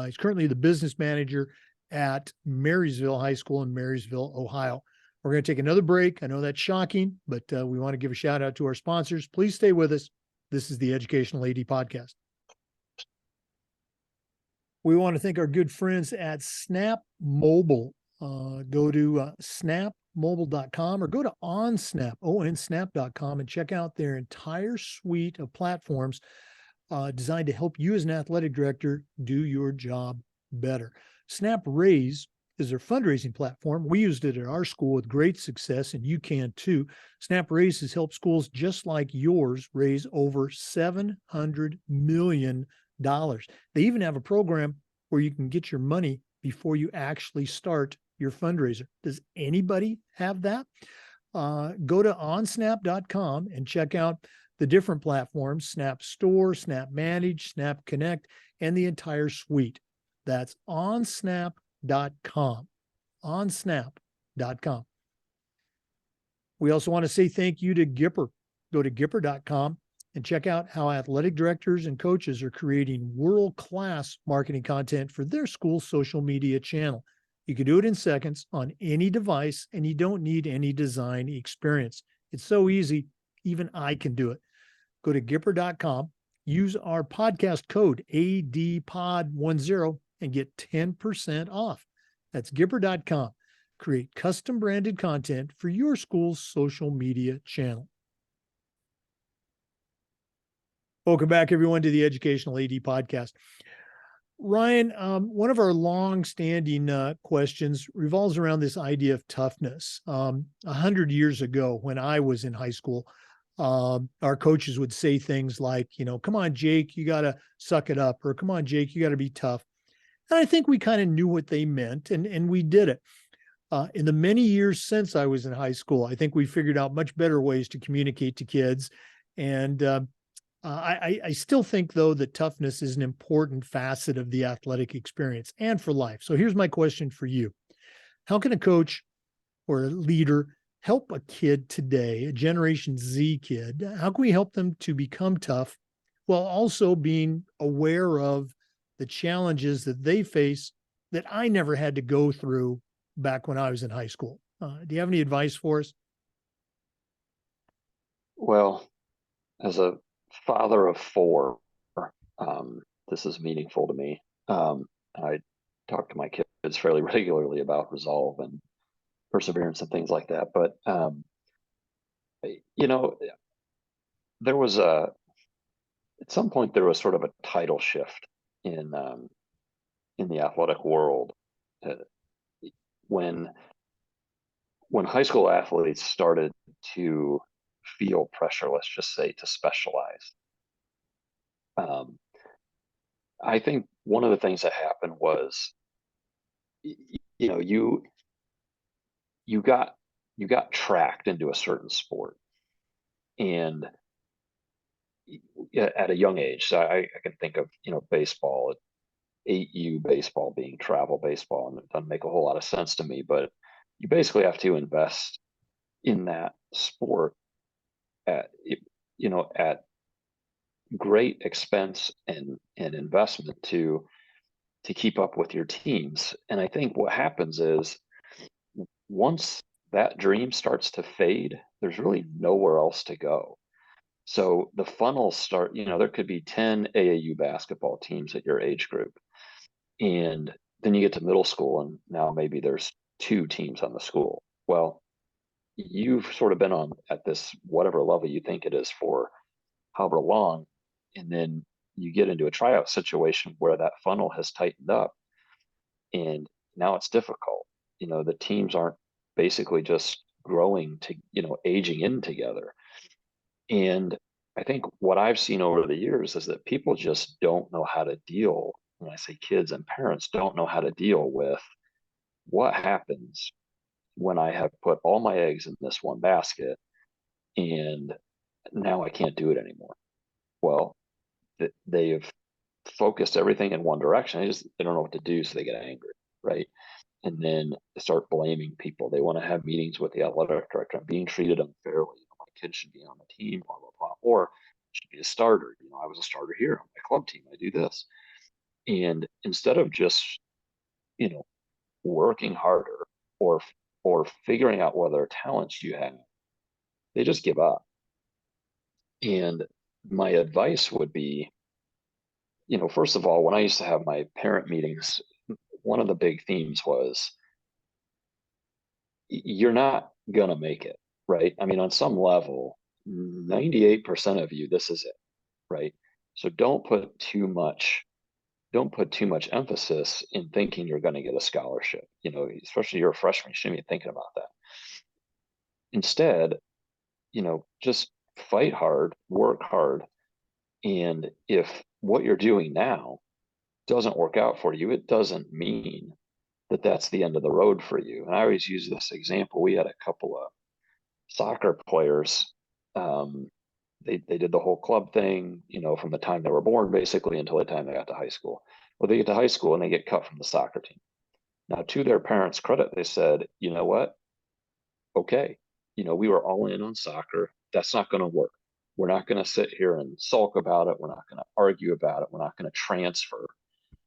He's currently the business manager at Marysville High School in Marysville, Ohio. We're going to take another break. I know that's shocking, but we want to give a shout out to our sponsors. Please stay with us. This is the Educational AD Podcast. We want to thank our good friends at Snap Mobile. Go to snapmobile.com or go to onsnap.com and check out their entire suite of platforms designed to help you as an athletic director do your job better. Snap Raise is their fundraising platform. We used it at our school with great success, and you can too. Snap Raise has helped schools just like yours raise over $700 million. They even have a program where you can get your money before you actually start your fundraiser. Does anybody have that? Go to onsnap.com and check out the different platforms: Snap Store, Snap Manage, Snap Connect, and the entire suite. That's onsnap.com. Onsnap.com. We also want to say thank you to Gipper. Go to Gipper.com and check out how athletic directors and coaches are creating world-class marketing content for their school's social media channel. You can do it in seconds on any device, and you don't need any design experience. It's so easy, even I can do it. Go to Gipper.com, use our podcast code ADPOD10 and get 10% off. That's Gipper.com. Create custom branded content for your school's social media channel. Welcome back, everyone, to the Educational AD Podcast. Ryan, one of our long-standing questions revolves around this idea of toughness. 100 years ago, when I was in high school, Our coaches would say things like, come on, Jake, you got to suck it up, or come on, Jake, you got to be tough. And I think we kind of knew what they meant, and we did it. In the many years since I was in high school, I think we figured out much better ways to communicate to kids. And I still think, though, that toughness is an important facet of the athletic experience and for life. So here's my question for you. How can a coach or a leader help a kid today, a Generation Z kid? How can we help them to become tough while also being aware of the challenges that they face that I never had to go through back when I was in high school? Do you have any advice for us? Well, as a father of four, um, this is meaningful to me. I talk to my kids fairly regularly about resolve and perseverance and things like that. But you know, there was at some point there was sort of a title shift in the athletic world uh, when high school athletes started to feel pressure, let's just say, to specialize. Um, I think one of the things that happened was, you know, you got you got tracked into a certain sport, and at a young age. So I can think of, baseball, 8U baseball being travel baseball, and it doesn't make a whole lot of sense to me, but you basically have to invest in that sport at at great expense and investment to keep up with your teams. And I think what happens is once that dream starts to fade, there's really nowhere else to go. So the funnels start, there could be 10 AAU basketball teams at your age group. And then you get to middle school, and now maybe there's two teams on the school. Well, you've sort of been on at this whatever level you think it is for however long. And then you get into a tryout situation where that funnel has tightened up, and now it's difficult. The teams aren't basically just growing to, aging in together. And I think what I've seen over the years is that people just don't know how to deal. When I say kids and parents don't know how to deal with what happens when I have put all my eggs in this one basket and now I can't do it anymore. Well, they've focused everything in one direction. They don't know what to do, so they get angry, right? And then they start blaming people. They want to have meetings with the athletic director. I'm being treated unfairly. My kid should be on the team, blah blah blah, or should be a starter. I was a starter here on my club team. I do this, and instead of just you know working harder or figuring out what other talents you have, they just give up. And my advice would be, first of all, when I used to have my parent meetings, one of the big themes was you're not gonna make it, right? I mean, on some level, 98% of you, this is it, right? So don't put too much emphasis in thinking you're going to get a scholarship. Especially you're a freshman, you shouldn't be thinking about that. Instead, just fight hard, work hard, and if what you're doing now doesn't work out for you, it doesn't mean that that's the end of the road for you. And I always use this example. We had a couple of soccer players. They did the whole club thing, from the time they were born basically until the time they got to high school. Well, they get to high school and they get cut from the soccer team. Now, to their parents' credit, they said, you know what? Okay, we were all in on soccer. That's not going to work. We're not going to sit here and sulk about it. We're not going to argue about it. We're not going to transfer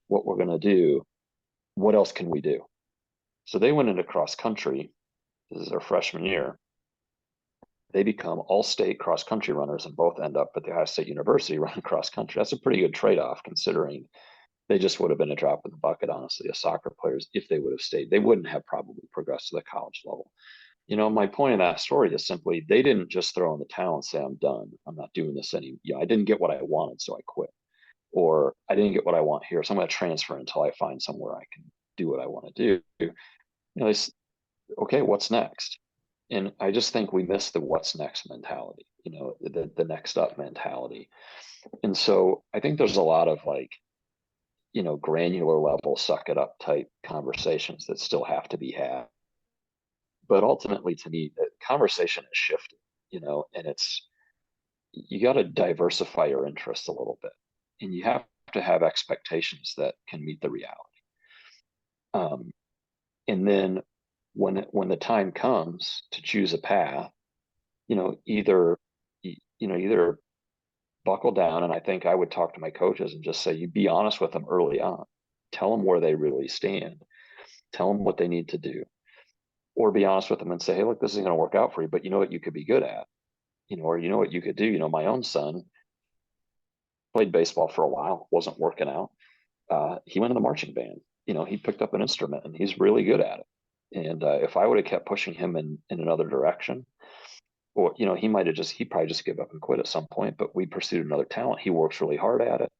what we're going to do. What else can we do? So they went into cross country. This is their freshman year. They become all-state cross-country runners and both end up at the Ohio State University running cross-country. That's a pretty good trade-off considering they just would have been a drop in the bucket, honestly, as soccer players. If they would have stayed, they wouldn't have probably progressed to the college level. My point of that story is simply they didn't just throw in the towel and say, I'm done. I'm not doing this anymore. I didn't get what I wanted, so I quit. Or I didn't get what I want here, so I'm going to transfer until I find somewhere I can do what I want to do. They, okay, what's next? And I just think we miss the what's next mentality, the next up mentality. And so I think there's a lot of like, granular level suck it up type conversations that still have to be had. But ultimately, to me, the conversation has shifted, and you got to diversify your interests a little bit, and you have to have expectations that can meet the reality. And then when the time comes to choose a path, either buckle down, and I think I would talk to my coaches and just say, you be honest with them early on, tell them where they really stand, tell them what they need to do, or be honest with them and say, hey, look, this isn't going to work out for you, but you know what you could be good at, or you know what you could do. My own son played baseball for a while, wasn't working out. He went in the marching band. He picked up an instrument and he's really good at it. And if I would have kept pushing him in another direction, or he probably just give up and quit at some point. But we pursued another talent. He works really hard at it,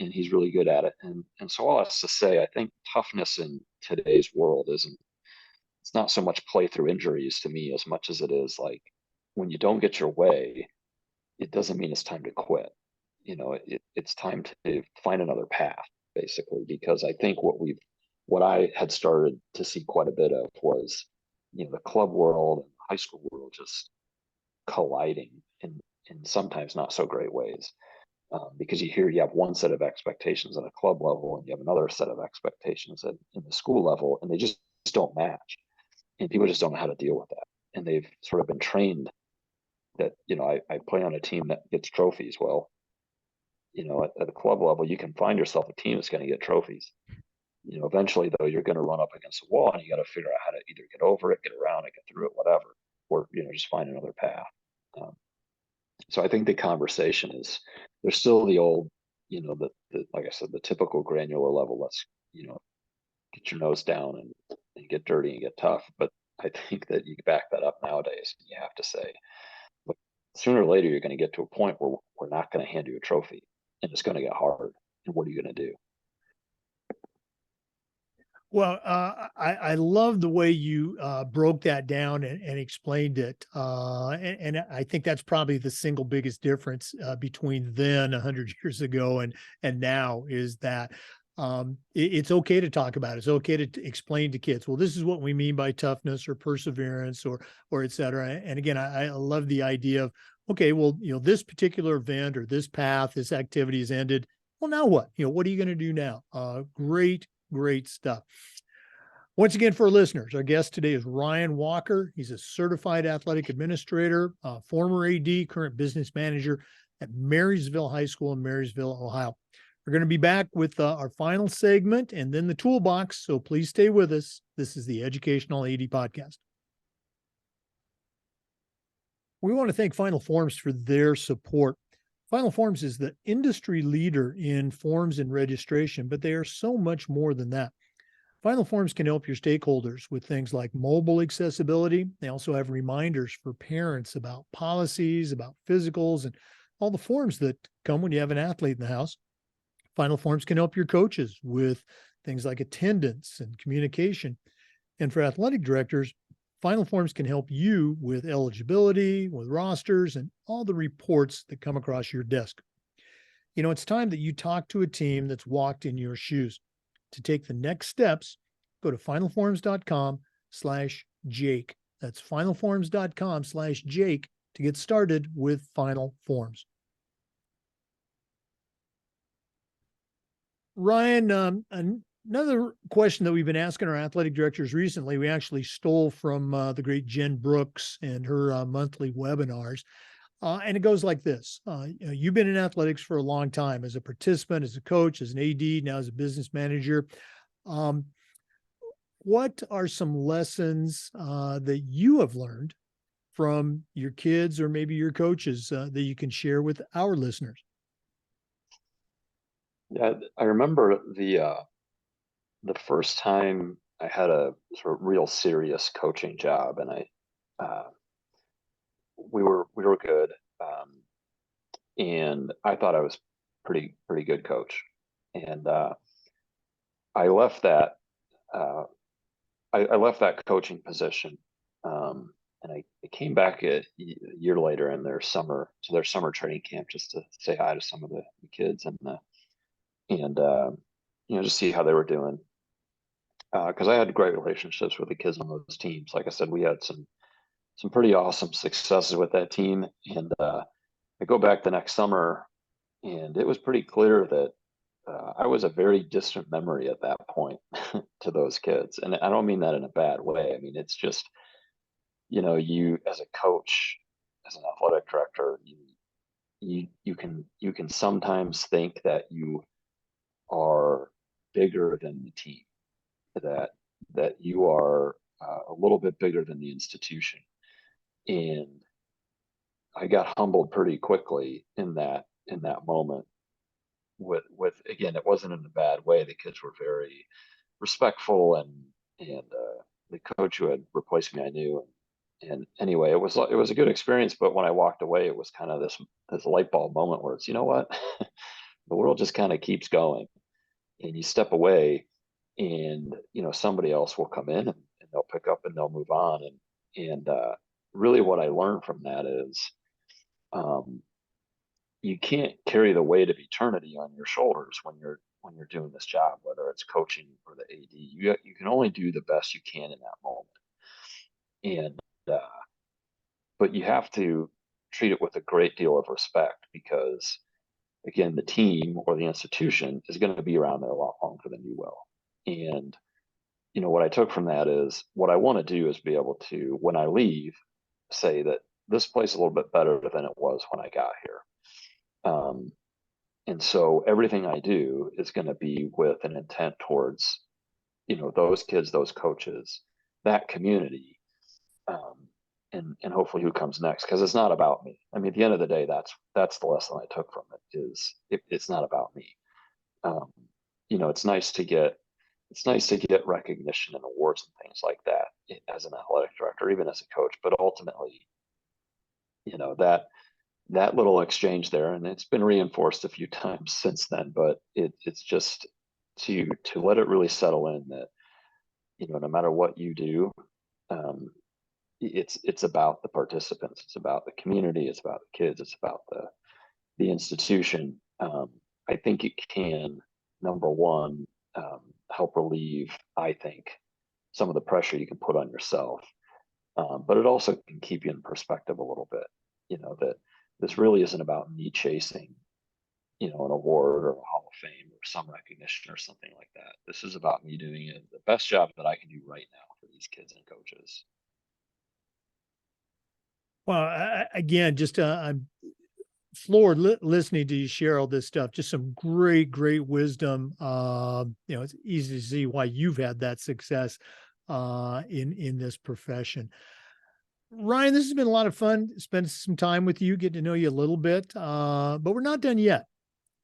and he's really good at it. And so all that's to say, I think toughness in today's world isn't. It's not so much play through injuries to me as much as it is like when you don't get your way, it doesn't mean it's time to quit. It's time to find another path, basically, because I think what I had started to see quite a bit of was, the club world and high school world just colliding in sometimes not so great ways. Because you have one set of expectations at a club level and you have another set of expectations in the school level, and they just don't match. And people just don't know how to deal with that. And they've sort of been trained that, I play on a team that gets trophies. Well, at the club level, you can find yourself a team that's going to get trophies. Eventually, though, you're going to run up against a wall, and you got to figure out how to either get over it, get around it, get through it, whatever, or just find another path. So I think the conversation is there's still the old, like I said, the typical granular level. Let's get your nose down and get dirty and get tough. But I think that you back that up nowadays, and you have to say, look, sooner or later you're going to get to a point where we're not going to hand you a trophy, and it's going to get hard. And what are you going to do? Well, I love the way you broke that down and explained it. And I think that's probably the single biggest difference between then 100 years ago and now is that it's okay to talk about it. It's okay to explain to kids, well, this is what we mean by toughness or perseverance or et cetera. And again, I love the idea of, okay, well, this particular event or this path, this activity has ended. Well, now what? What are you going to do now? Great stuff. Once again, for our listeners, our guest today is Ryan Walker. He's a certified athletic administrator, former AD, current business manager at Marysville High School in Marysville, Ohio. We're going to be back with our final segment and then the toolbox. So please stay with us. This is the Educational AD Podcast. We want to thank Final Forms for their support. Final Forms is the industry leader in forms and registration, but they are so much more than that. Final Forms can help your stakeholders with things like mobile accessibility. They also have reminders for parents about policies, about physicals, and all the forms that come when you have an athlete in the house. Final Forms can help your coaches with things like attendance and communication. And for athletic directors, Final Forms can help you with eligibility, with rosters, and all the reports that come across your desk. It's time that you talk to a team that's walked in your shoes. To take the next steps, go to finalforms.com/Jake. That's finalforms.com/Jake to get started with Final Forms. Ryan, another question that we've been asking our athletic directors recently, we actually stole from the great Jen Brooks and her monthly webinars. And it goes like this. You've been in athletics for a long time as a participant, as a coach, as an AD, now as a business manager. What are some lessons that you have learned from your kids or maybe your coaches that you can share with our listeners? Yeah, I remember the first time I had a sort of real serious coaching job, and we were good, and I thought I was pretty good coach, and I left that I left that coaching position and I came back a year later in their summer training camp just to say hi to some of the kids and just see how they were doing. Because I had great relationships with the kids on those teams. Like I said, we had some pretty awesome successes with that team. And I go back the next summer, and it was pretty clear that I was a very distant memory at that point to those kids. And I don't mean that in a bad way. I mean, it's just, you as a coach, as an athletic director, you can sometimes think that you are bigger than the team, that you are a little bit bigger than the institution. And I got humbled pretty quickly in that moment with again, it wasn't in a bad way. The kids were very respectful, and the coach who had replaced me I knew, and anyway, it was a good experience. But when I walked away, it was kind of this light bulb moment where it's, you know what, the world just kind of keeps going, and you step away, and somebody else will come in, and they'll pick up and they'll move on. And really what I learned from that is, um, you can't carry the weight of eternity on your shoulders when you're doing this job, whether it's coaching or the AD. You can only do the best you can in that moment, and but you have to treat it with a great deal of respect, because again, the team or the institution is going to be around there a lot longer than you will. And what I took from that is, what I want to do is be able to, when I leave, say that this place is a little bit better than it was when I got here. And so everything I do is going to be with an intent towards, those kids, those coaches, that community, um, and hopefully who comes next. Because it's not about me. I mean, at the end of the day, that's the lesson I took from it, is it's not about me. Um, it's nice to get recognition and awards and things like that as an athletic director, even as a coach. But ultimately, that little exchange there, and it's been reinforced a few times since then, but it's just to let it really settle in that, no matter what you do, um, it's about the participants, it's about the community, it's about the kids, it's about the institution. I think it can, number one, help relieve, I think, some of the pressure you can put on yourself, but it also can keep you in perspective a little bit, that this really isn't about me chasing, an award or a Hall of Fame or some recognition or something like that. This is about me doing it the best job that I can do right now for these kids and coaches. Well, again, just I'm floored listening to you share all this stuff. Just some great wisdom. It's easy to see why you've had that success in this profession. Ryan, this has been a lot of fun. Spend some time with you, get to know you a little bit, but we're not done yet.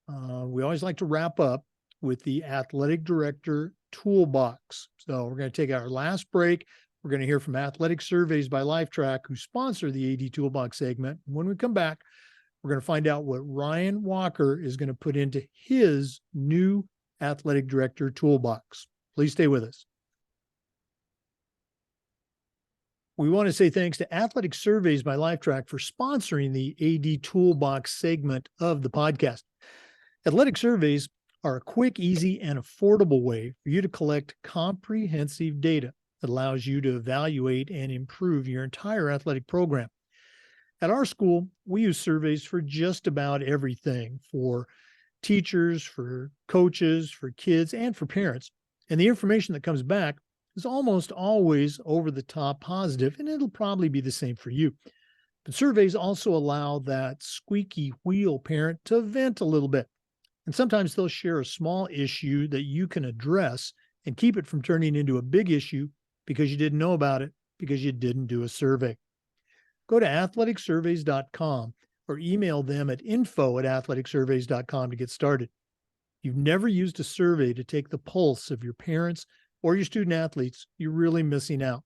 We always like to wrap up with the Athletic Director Toolbox. So we're going to take our last break. We're going to hear from Athletic Surveys by Lifetrack, who sponsor the AD Toolbox segment. When we come back, we're going to find out what Ryan Walker is going to put into his new Athletic Director Toolbox. Please stay with us. We want to say thanks to Athletic Surveys by Lifetrack for sponsoring the AD Toolbox segment of the podcast. Athletic Surveys are a quick, easy, and affordable way for you to collect comprehensive data that allows you to evaluate and improve your entire athletic program. At our school, we use surveys for just about everything, for teachers, for coaches, for kids, and for parents. And the information that comes back is almost always over the top positive, and it'll probably be the same for you. But surveys also allow that squeaky wheel parent to vent a little bit. And sometimes they'll share a small issue that you can address and keep it from turning into a big issue because you didn't know about it, because you didn't do a survey. Go to athleticsurveys.com or email them at info@athleticsurveys.com to get started. If you've never used a survey to take the pulse of your parents or your student athletes, you're really missing out.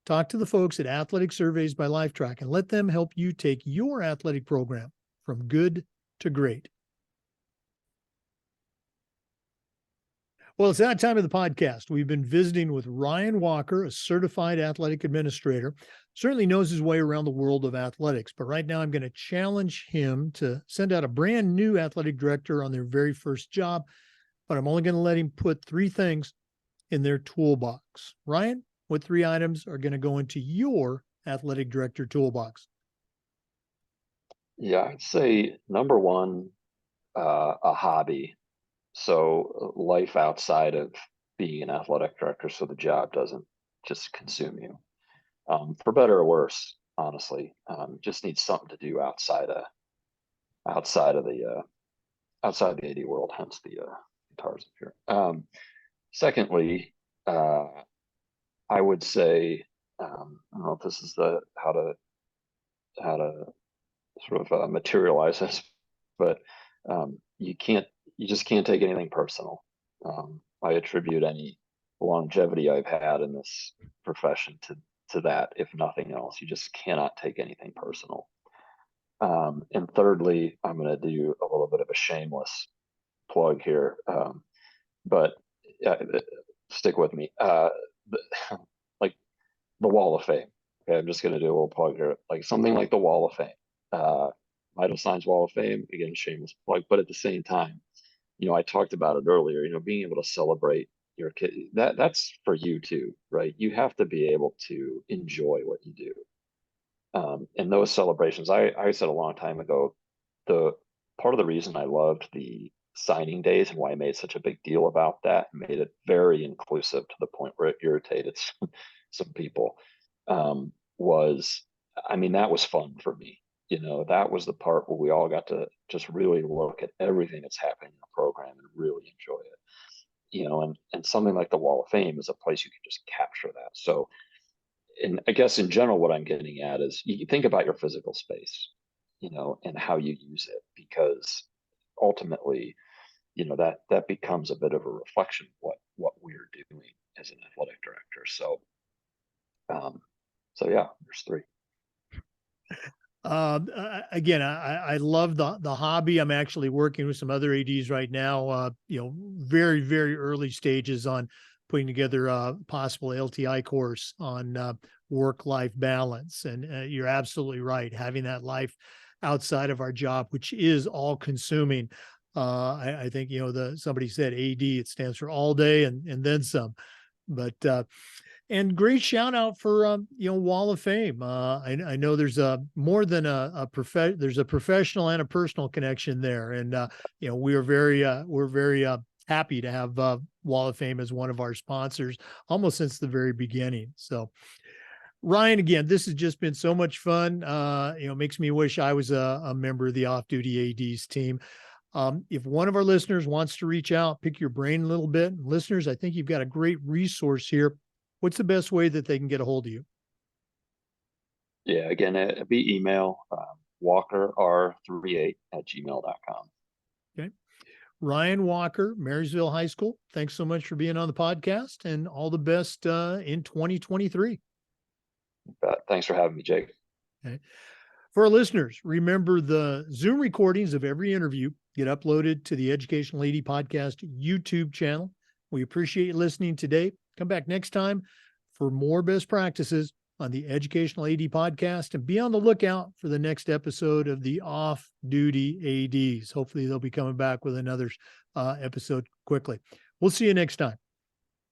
Talk to the folks at Athletic Surveys by Lifetrack and let them help you take your athletic program from good to great. Well, it's that time of the podcast. We've been visiting with Ryan Walker, a certified athletic administrator. Certainly knows his way around the world of athletics, but right now I'm going to challenge him to send out a brand new athletic director on their very first job, but I'm only going to let him put 3 things in their toolbox. Ryan, what 3 items are going to go into your athletic director toolbox? Yeah, I'd say number one, a hobby. So life outside of being an athletic director, so the job doesn't just consume you. For better or worse, honestly, just need something to do outside of outside the AD world, hence the guitars up here. Secondly, I would say, I don't know if this is the how to sort of materialize this, but you just can't take anything personal. I attribute any longevity I've had in this profession to that, if nothing else. You just cannot take anything personal. And thirdly, I'm going to do a little bit of a shameless plug here, but stick with me. Like the Wall of Fame. Okay, I'm just going to do a little plug here, like something like the Wall of Fame. Vital Signs Wall of Fame, again, shameless plug, but at the same time, I talked about it earlier, being able to celebrate your kid, that's for you too, right? You have to be able to enjoy what you do. And those celebrations, I said a long time ago, the part of the reason I loved the signing days and why I made such a big deal about that, made it very inclusive to the point where it irritated some people, was, that was fun for me. That was the part where we all got to just really look at everything that's happening in the program and really enjoy it. And something like the Wall of Fame is a place you can just capture that. So, and I guess in general, what I'm getting at is you think about your physical space, and how you use it, because ultimately, that becomes a bit of a reflection of what we're doing as an athletic director. So, yeah, there's 3. Again, I love the hobby. I'm actually working with some other ADs right now, very, very early stages on putting together a possible LTI course on work-life balance. And you're absolutely right. Having that life outside of our job, which is all consuming. I think, somebody said AD, it stands for all day and then some, but and great shout out for Wall of Fame. I know there's more than there's a professional and a personal connection there, and we're very happy to have Wall of Fame as one of our sponsors almost since the very beginning. So, Ryan, again, this has just been so much fun. Makes me wish I was a member of the off-duty ADs team. If one of our listeners wants to reach out, pick your brain a little bit, listeners, I think you've got a great resource here. What's the best way that they can get a hold of you? Yeah, again, it'd be email, walkerr38@gmail.com. Okay. Ryan Walker, Marysville High School. Thanks so much for being on the podcast, and all the best in 2023. Thanks for having me, Jake. Okay. For our listeners, remember the Zoom recordings of every interview get uploaded to the Educational AD Podcast YouTube channel. We appreciate you listening today. Come back next time for more best practices on the Educational AD Podcast, and be on the lookout for the next episode of the Off-Duty ADs. Hopefully they'll be coming back with another episode quickly. We'll see you next time.